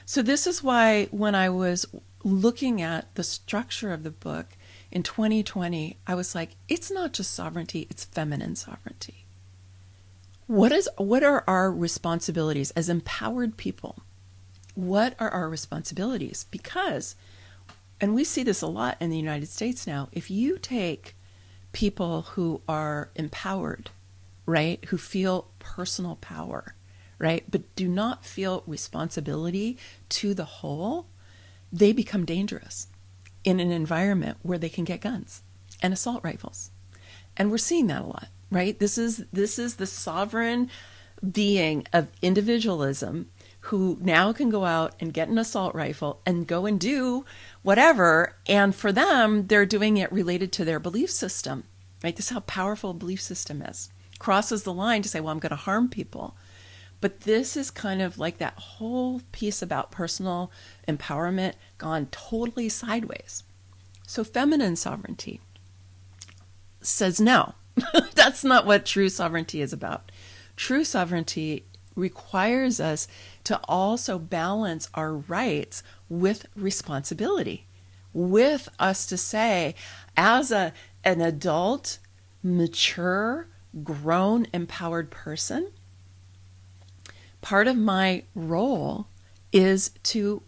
So this is why when I was looking at the structure of the book in 2020, I was like, it's not just sovereignty, it's feminine sovereignty. What are our responsibilities as empowered people? What are our responsibilities? Because, and we see this a lot in the United States now, if you take people who are empowered, right, who feel personal power, right, but do not feel responsibility to the whole, they become dangerous in an environment where they can get guns and assault rifles. And we're seeing that a lot, right? This is the sovereign being of individualism who now can go out and get an assault rifle and go and do whatever. And for them, they're doing it related to their belief system, right? This is how powerful a belief system is. Crosses the line to say, well, I'm going to harm people. But this is kind of like that whole piece about personal empowerment gone totally sideways. So feminine sovereignty says no, that's not what true sovereignty is about. True sovereignty requires us to also balance our rights with responsibility, with us to say, as an adult, mature, grown, empowered person, part of my role is to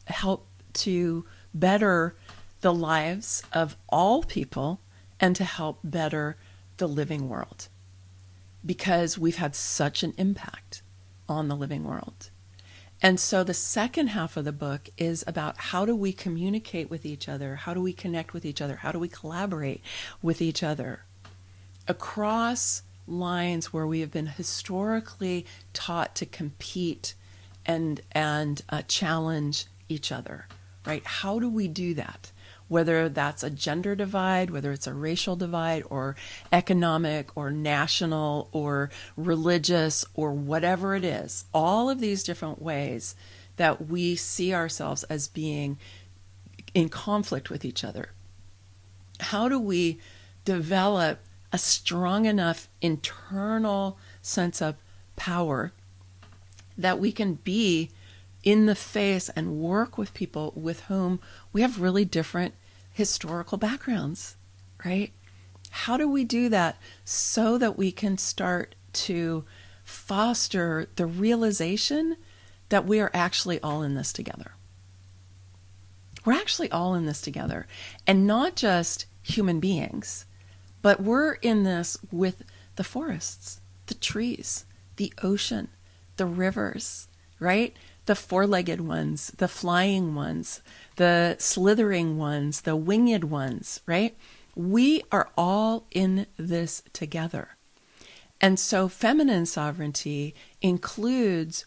help to better the lives of all people and to help better the living world, because we've had such an impact on the living world. And so the second half of the book is about how do we communicate with each other? How do we connect with each other? How do we collaborate with each other across lines where we have been historically taught to compete and challenge each other, right? How do we do that? Whether that's a gender divide, whether it's a racial divide, or economic, or national, or religious, or whatever it is, all of these different ways that we see ourselves as being in conflict with each other. How do we develop a strong enough internal sense of power that we can be in the face and work with people with whom we have really different historical backgrounds, right? How do we do that so that we can start to foster the realization that we are actually all in this together? We're actually all in this together, and not just human beings, but we're in this with the forests, the trees, the ocean, the rivers, right? The four-legged ones, the flying ones, the slithering ones, the winged ones, right? We are all in this together. And so feminine sovereignty includes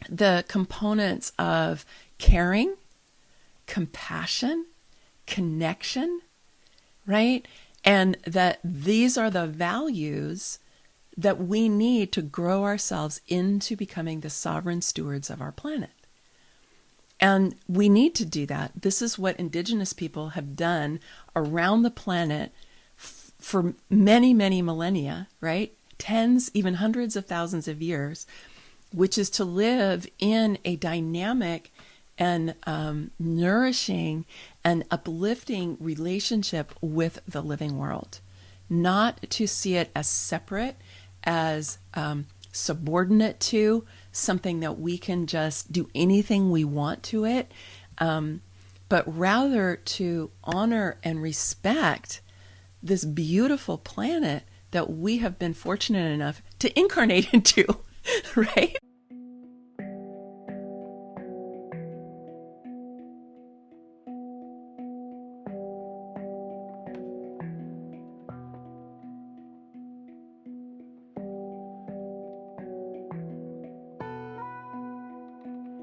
the components of caring, compassion, connection, right? And that these are the values that we need to grow ourselves into becoming the sovereign stewards of our planet. And we need to do that. This is what indigenous people have done around the planet for many, many millennia, right? Tens, even hundreds of thousands of years, which is to live in a dynamic and nourishing and uplifting relationship with the living world. Not to see it as separate, as subordinate to, something that we can just do anything we want to it, but rather to honor and respect this beautiful planet that we have been fortunate enough to incarnate into, right?